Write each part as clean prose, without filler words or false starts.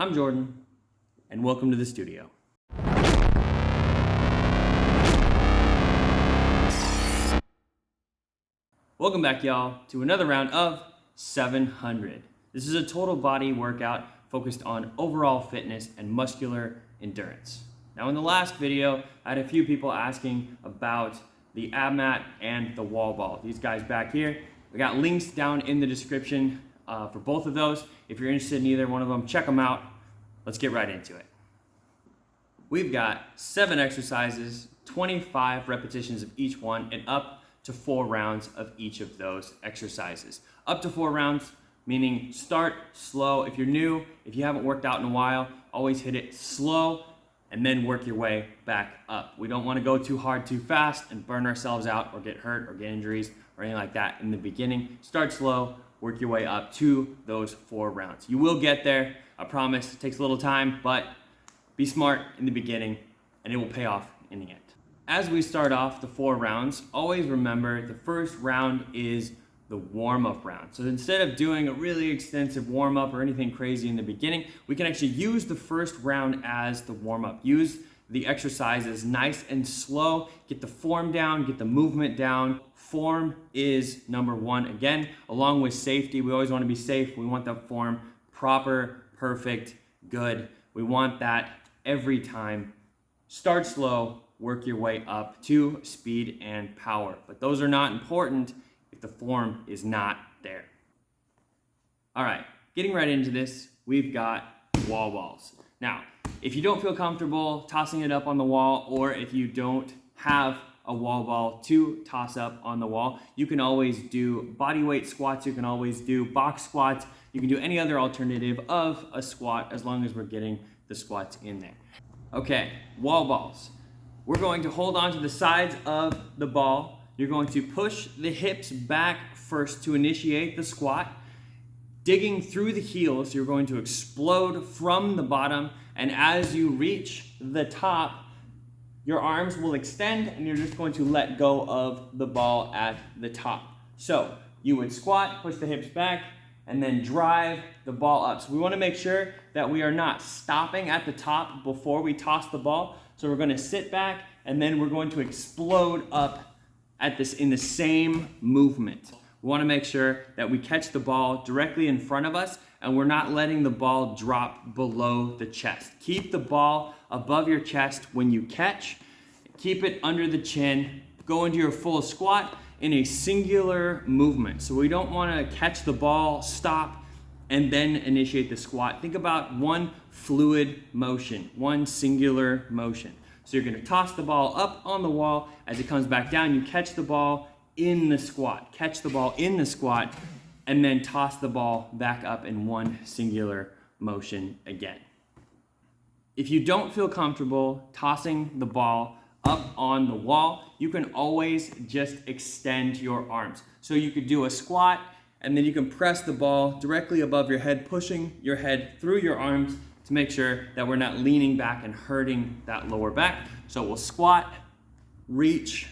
I'm Jordan, and welcome to the studio. Welcome back, y'all, to another round of 700. This is a total body workout focused on overall fitness and muscular endurance. Now, in the last video, I had a few people asking about the ab mat and the wall ball. These guys back here, we got links down in the description for both of those. If you're interested in either one of them, check them out. Let's get right into it. We've got 7 exercises, 25 repetitions of each one, and up to 4 rounds of each of those exercises. Up to 4 rounds, meaning start slow. If you're new, if you haven't worked out in a while, always hit it slow and then work your way back up. We don't want to go too hard too fast and burn ourselves out or get hurt or get injuries or anything like that in the beginning. Start slow, work your way up to those 4 rounds. You will get there, I promise. It takes a little time, but be smart in the beginning and it will pay off in the end. As we start off the 4 rounds, always remember the first round is the warm-up round. So instead of doing a really extensive warm-up or anything crazy in the beginning, we can actually use the first round as the warm-up. Use the exercises nice and slow, get the form down, get the movement down. Form is number 1. Again, along with safety, we always want to be safe. We want the form proper, perfect, good. We want that every time. Start slow, work your way up to speed and power. But those are not important if the form is not there. All right, getting right into this, we've got wall balls. Now, if you don't feel comfortable tossing it up on the wall, or if you don't have a wall ball to toss up on the wall, you can always do body weight squats, you can always do box squats, you can do any other alternative of a squat as long as we're getting the squats in there. Okay, wall balls. We're going to hold on to the sides of the ball. You're going to push the hips back first to initiate the squat. Digging through the heels, you're going to explode from the bottom, and as you reach the top, your arms will extend and you're just going to let go of the ball at the top. So you would squat, push the hips back, and then drive the ball up. So we want to make sure that we are not stopping at the top before we toss the ball. So we're going to sit back and then we're going to explode up at this in the same movement. We want to make sure that we catch the ball directly in front of us and we're not letting the ball drop below the chest. Keep the ball above your chest when you catch. Keep it under the chin. Go into your full squat in a singular movement. So we don't want to catch the ball, stop, and then initiate the squat. Think about one fluid motion, one singular motion. So you're going to toss the ball up on the wall. As it comes back down, you catch the ball in the squat. Catch the ball in the squat, and then toss the ball back up in one singular motion again. If you don't feel comfortable tossing the ball up on the wall, you can always just extend your arms. So you could do a squat, and then you can press the ball directly above your head, pushing your head through your arms to make sure that we're not leaning back and hurting that lower back. So we'll squat, reach,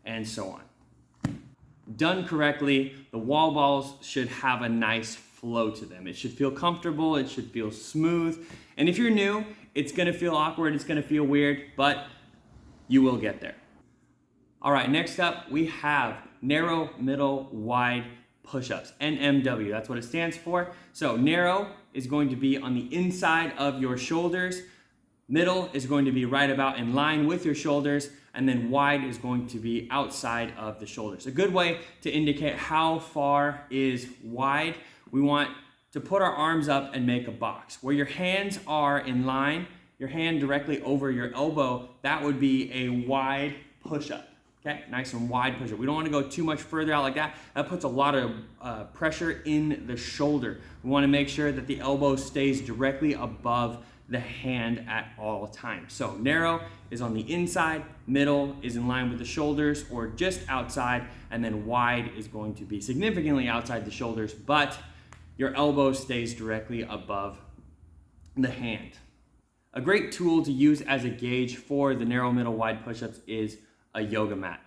and so on. Done correctly, the wall balls should have a nice flow to them. It should feel comfortable, it should feel smooth. And if you're new, it's gonna feel awkward, it's gonna feel weird, but you will get there. All right, next up, we have narrow, middle, wide push-ups, NMW, that's what it stands for. So narrow is going to be on the inside of your shoulders, middle is going to be right about in line with your shoulders, and then wide is going to be outside of the shoulders. A good way to indicate how far is wide, we want to put our arms up and make a box. Where your hands are in line, your hand directly over your elbow, that would be a wide push-up. Okay, nice and wide push-up. We don't want to go too much further out like that. That puts a lot of pressure in the shoulder. We want to make sure that the elbow stays directly above the hand at all times. So narrow is on the inside, middle is in line with the shoulders or just outside, and then wide is going to be significantly outside the shoulders, but your elbow stays directly above the hand. A great tool to use as a gauge for the narrow, middle, wide push-ups is a yoga mat.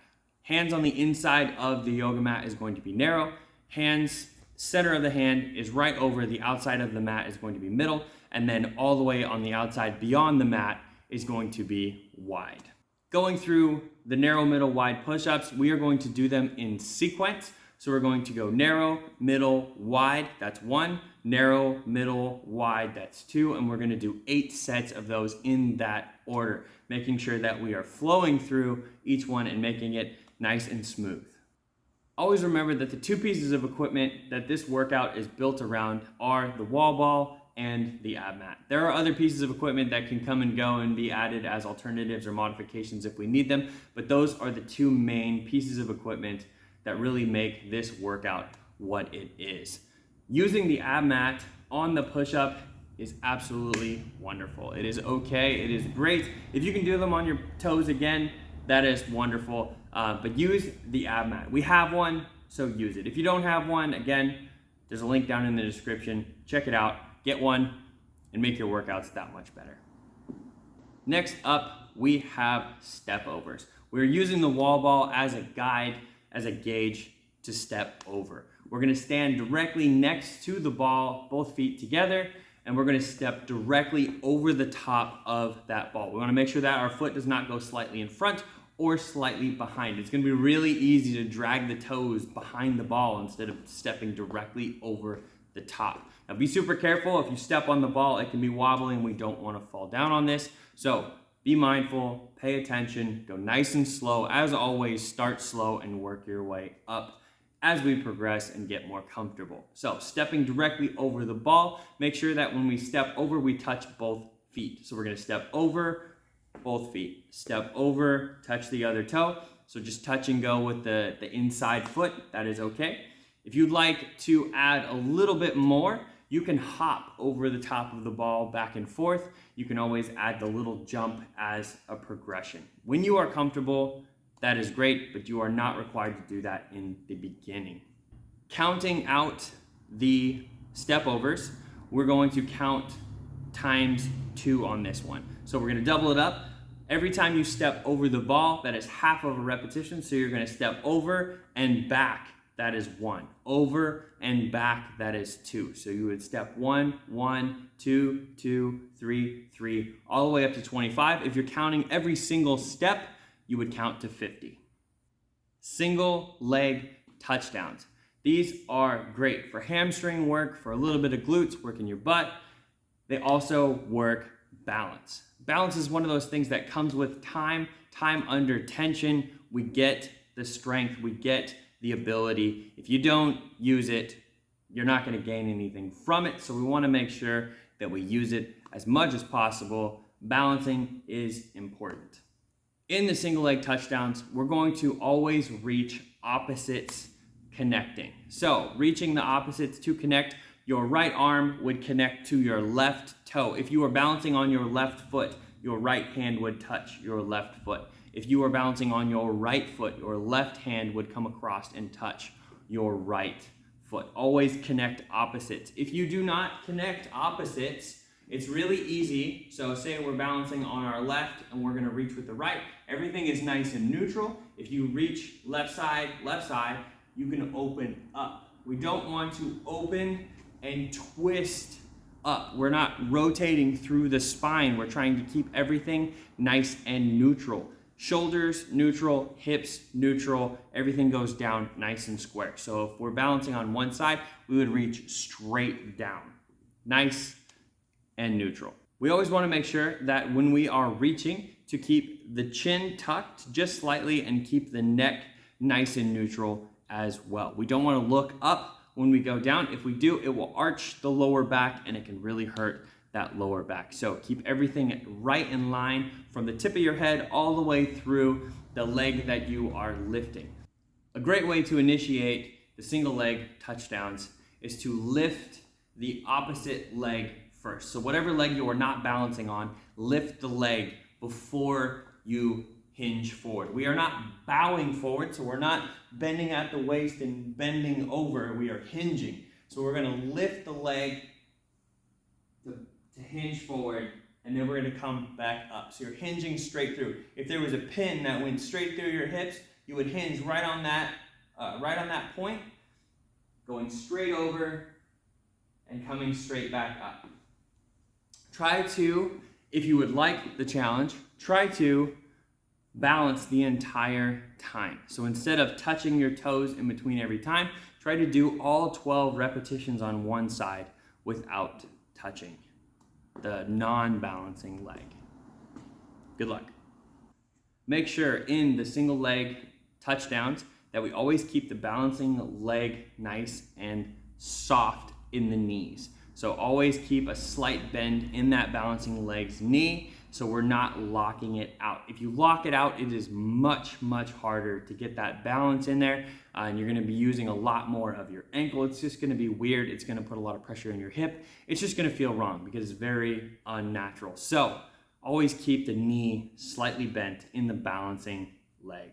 Hands on the inside of the yoga mat is going to be narrow. Hands Center of the hand is right over, the outside of the mat is going to be middle, and then all the way on the outside beyond the mat is going to be wide. Going through the narrow, middle, wide push-ups, we are going to do them in sequence. So we're going to go narrow, middle, wide, that's 1, narrow, middle, wide, that's 2, and we're going to do 8 sets of those in that order, making sure that we are flowing through each one and making it nice and smooth. Always remember that the 2 pieces of equipment that this workout is built around are the wall ball and the ab mat. There are other pieces of equipment that can come and go and be added as alternatives or modifications if we need them, but those are the 2 main pieces of equipment that really make this workout what it is. Using the ab mat on the push-up is absolutely wonderful. It is okay, it is great. If you can do them on your toes again, that is wonderful, but use the ab mat. We have one, so use it. If you don't have one, again, there's a link down in the description. Check it out, get one, and make your workouts that much better. Next up, we have step overs. We're using the wall ball as a guide, as a gauge to step over. We're gonna stand directly next to the ball, both feet together, and we're gonna step directly over the top of that ball. We wanna make sure that our foot does not go slightly in front or slightly behind. It's gonna be really easy to drag the toes behind the ball instead of stepping directly over the top. Now be super careful. If you step on the ball, it can be wobbly and we don't wanna fall down on this. So be mindful, pay attention, go nice and slow. As always, start slow and work your way up as we progress and get more comfortable. So stepping directly over the ball, make sure that when we step over, we touch both feet. So we're gonna step over, both feet. Step over, touch the other toe. So just touch and go with the inside foot, that is okay. If you'd like to add a little bit more, you can hop over the top of the ball back and forth. You can always add the little jump as a progression. When you are comfortable, that is great, but you are not required to do that in the beginning. Counting out the step overs, we're going to count times 2 on this one. So we're gonna double it up. Every time you step over the ball, that is half of a repetition. So you're gonna step over and back, that is 1. Over and back, that is 2. So you would step 1, 1, 2, 2, 3, 3, all the way up to 25. If you're counting every single step, you would count to 50. Single leg touchdowns. These are great for hamstring work, for a little bit of glutes, working your butt. They also work balance. Balance is one of those things that comes with time under tension. We get the strength, we get the ability. If you don't use it, you're not going to gain anything from it. So we want to make sure that we use it as much as possible. Balancing is important. In the single leg touchdowns, we're going to always reach opposites connecting. So reaching the opposites to connect, your right arm would connect to your left toe. If you were balancing on your left foot, your right hand would touch your left foot. If you were balancing on your right foot, your left hand would come across and touch your right foot. Always connect opposites. If you do not connect opposites, it's really easy. So say we're balancing on our left and we're gonna reach with the right. Everything is nice and neutral. If you reach left side, you can open up. We don't want to open and twist up. We're not rotating through the spine. We're trying to keep everything nice and neutral. Shoulders neutral, hips neutral, everything goes down nice and square. So if we're balancing on one side, we would reach straight down. Nice and neutral. We always want to make sure that when we are reaching, to keep the chin tucked just slightly and keep the neck nice and neutral as well. We don't want to look up when we go down. If we do, it will arch the lower back and it can really hurt that lower back. So keep everything right in line from the tip of your head all the way through the leg that you are lifting. A great way to initiate the single leg touchdowns is to lift the opposite leg first. So whatever leg you are not balancing on, lift the leg before you hinge forward. We are not bowing forward, so we're not bending at the waist and bending over. We are hinging. So we're going to lift the leg to hinge forward, and then we're going to come back up. So you're hinging straight through. If there was a pin that went straight through your hips, you would hinge right on that point, going straight over, and coming straight back up. Try to, if you would like the challenge, try to balance the entire time. So instead of touching your toes in between every time, try to do all 12 repetitions on one side without touching the non-balancing leg. Good luck. Make sure in the single leg touchdowns that we always keep the balancing leg nice and soft in the knees. So always keep a slight bend in that balancing leg's knee so we're not locking it out. If you lock it out, it is much, much harder to get that balance in there, and you're gonna be using a lot more of your ankle. It's just gonna be weird. It's gonna put a lot of pressure in your hip. It's just gonna feel wrong because it's very unnatural. So always keep the knee slightly bent in the balancing leg.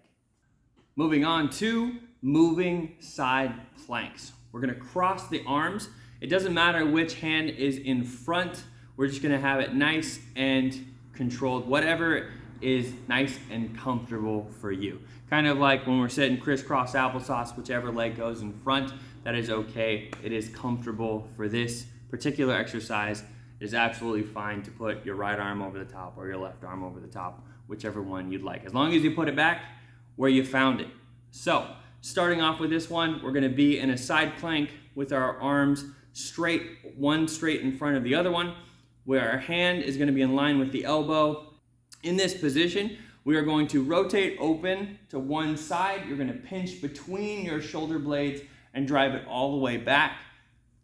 Moving on to moving side planks. We're gonna cross the arms. It doesn't matter which hand is in front. We're just gonna have it nice and controlled, whatever is nice and comfortable for you. Kind of like when we're sitting crisscross applesauce, whichever leg goes in front, that is okay. It is comfortable for this particular exercise. It is absolutely fine to put your right arm over the top or your left arm over the top, whichever one you'd like, as long as you put it back where you found it. So, starting off with this one, we're gonna be in a side plank with our arms straight, one straight in front of the other one, where our hand is gonna be in line with the elbow. In this position, we are going to rotate open to one side. You're gonna pinch between your shoulder blades and drive it all the way back,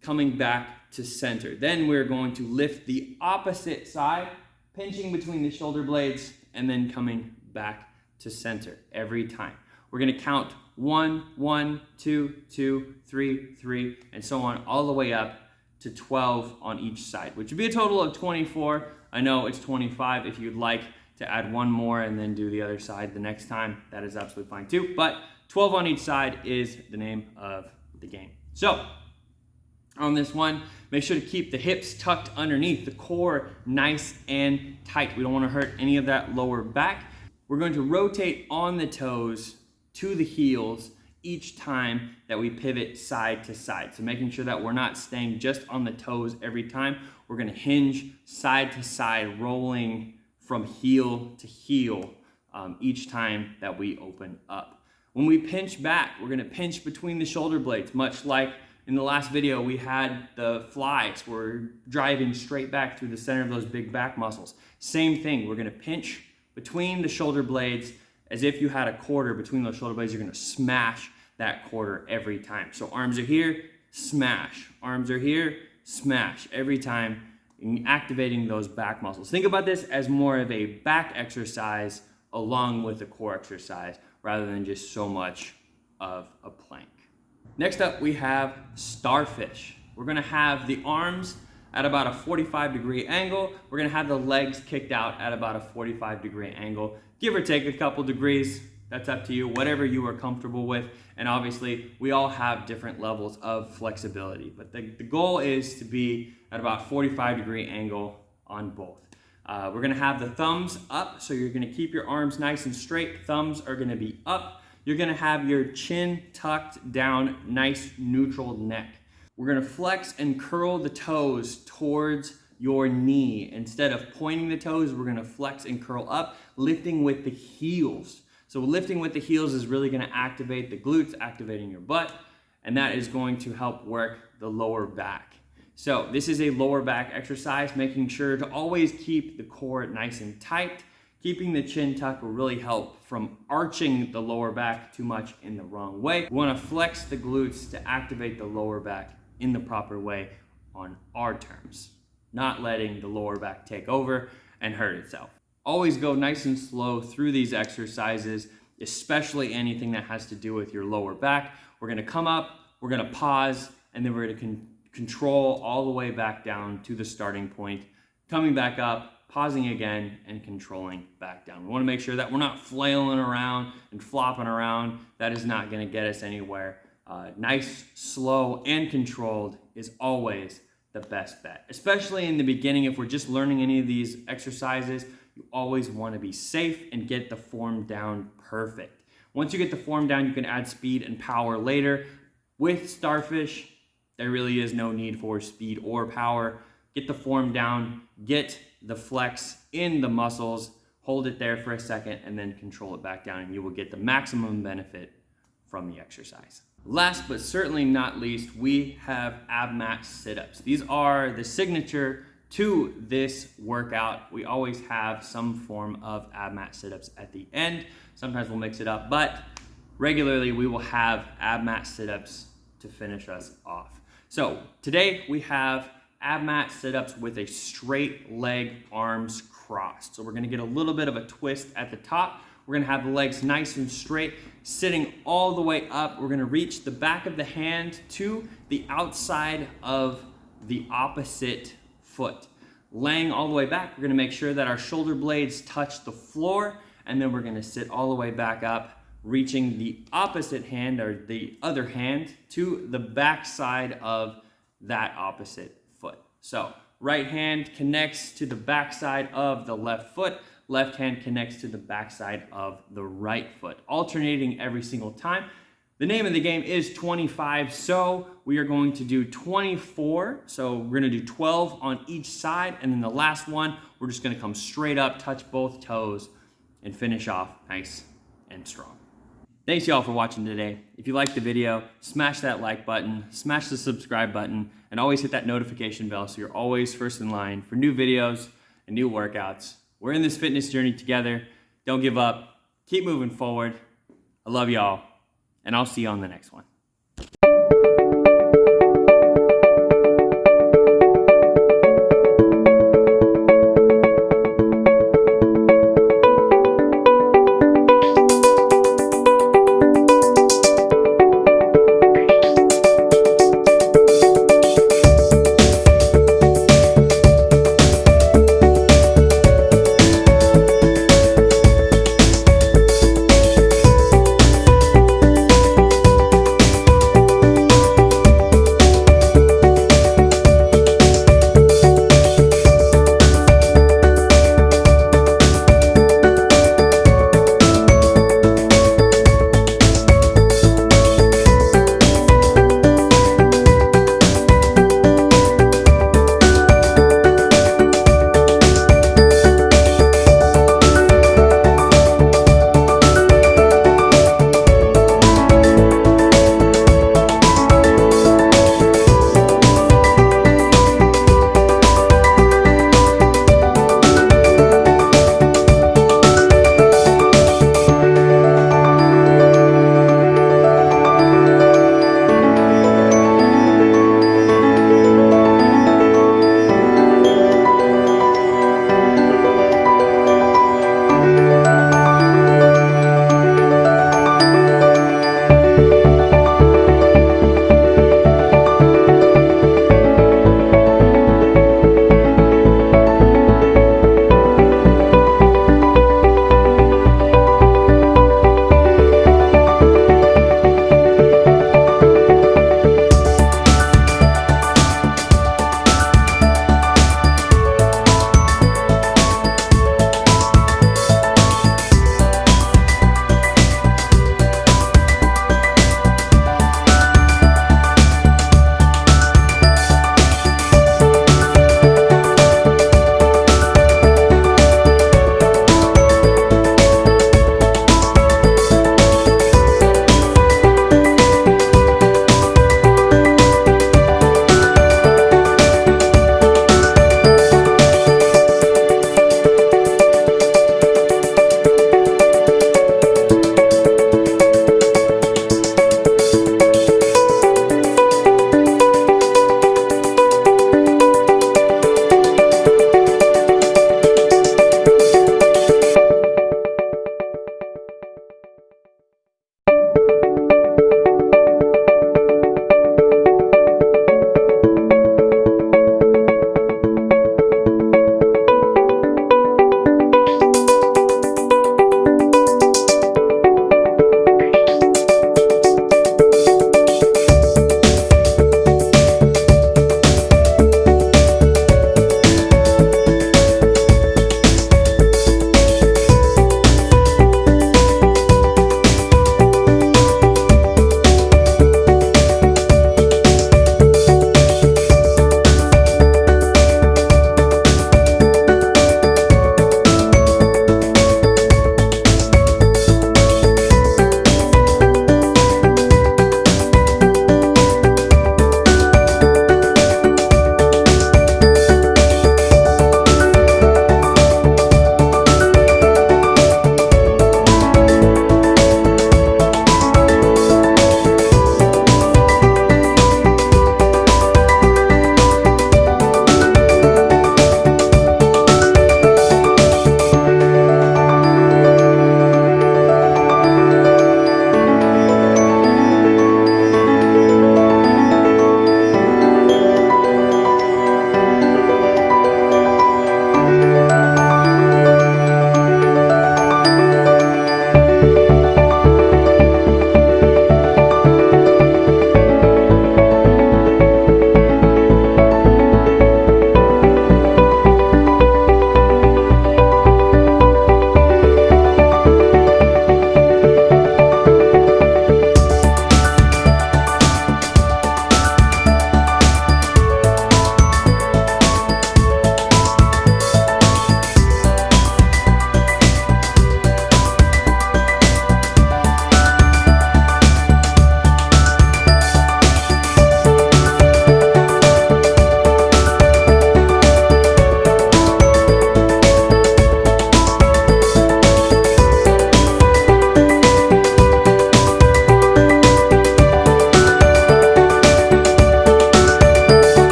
coming back to center. Then we're going to lift the opposite side, pinching between the shoulder blades, and then coming back to center every time. We're gonna count 1, 1, 2, 2, 3, 3, and so on, all the way up to 12 on each side, which would be a total of 24. I know it's 25. If you'd like to add one more and then do the other side the next time, that is absolutely fine too. But 12 on each side is the name of the game. So on this one, make sure to keep the hips tucked underneath, the core nice and tight. We don't want to hurt any of that lower back. We're going to rotate on the toes to the heels each time that we pivot side to side. So making sure that we're not staying just on the toes every time. We're gonna hinge side to side, rolling from heel to heel each time that we open up. When we pinch back, we're gonna pinch between the shoulder blades, much like in the last video we had the flies. We're driving straight back through the center of those big back muscles. Same thing, we're gonna pinch between the shoulder blades as if you had a quarter between those shoulder blades. You're gonna smash that quarter every time. So arms are here, smash. Arms are here, smash. Every time, activating those back muscles. Think about this as more of a back exercise along with a core exercise rather than just so much of a plank. Next up, we have starfish. We're gonna have the arms at about a 45-degree angle. We're gonna have the legs kicked out at about a 45-degree angle, give or take a couple degrees. That's up to you, whatever you are comfortable with. And obviously, we all have different levels of flexibility, but the goal is to be at about 45-degree angle on both. We're gonna have the thumbs up, so you're gonna keep your arms nice and straight. Thumbs are gonna be up. You're gonna have your chin tucked down, nice neutral neck. We're gonna flex and curl the toes towards your knee. Instead of pointing the toes, we're gonna flex and curl up, lifting with the heels. So lifting with the heels is really gonna activate the glutes, activating your butt, and that is going to help work the lower back. So this is a lower back exercise, making sure to always keep the core nice and tight. Keeping the chin tucked will really help from arching the lower back too much in the wrong way. We wanna flex the glutes to activate the lower back in the proper way on our terms, not letting the lower back take over and hurt itself. Always go nice and slow through these exercises, especially anything that has to do with your lower back. We're gonna come up, we're gonna pause, and then we're gonna control all the way back down to the starting point, coming back up, pausing again, and controlling back down. We wanna make sure that we're not flailing around and flopping around. That is not gonna get us anywhere. Nice, slow, and controlled is always the best bet, especially in the beginning. If we're just learning any of these exercises, you always want to be safe and get the form down perfect. Once you get the form down, you can add speed and power later. With Starfish, there really is no need for speed or power. Get the form down, get the flex in the muscles, hold it there for a second, and then control it back down, and you will get the maximum benefit from the exercise. Last but certainly not least, we have ab mat sit-ups. These are the signature to this workout. We always have some form of ab mat sit-ups at the end. Sometimes we'll mix it up, but regularly we will have ab mat sit-ups to finish us off. So today we have ab mat sit-ups with a straight leg, arms crossed. So we're gonna get a little bit of a twist at the top. We're gonna have the legs nice and straight, sitting all the way up. We're gonna reach the back of the hand to the outside of the opposite foot. Laying all the way back, we're gonna make sure that our shoulder blades touch the floor, and then we're gonna sit all the way back up, reaching the opposite hand or the other hand to the back side of that opposite foot. So right hand connects to the back side of the left foot, left hand connects to the back side of the right foot, alternating every single time. The name of the game is 25, so we are going to do 24. So we're gonna do 12 on each side, and then the last one, we're just gonna come straight up, touch both toes, and finish off nice and strong. Thanks y'all for watching today. If you liked the video, smash that like button, smash the subscribe button, and always hit that notification bell so you're always first in line for new videos and new workouts. We're in this fitness journey together. Don't give up. Keep moving forward. I love y'all, and I'll see you on the next one.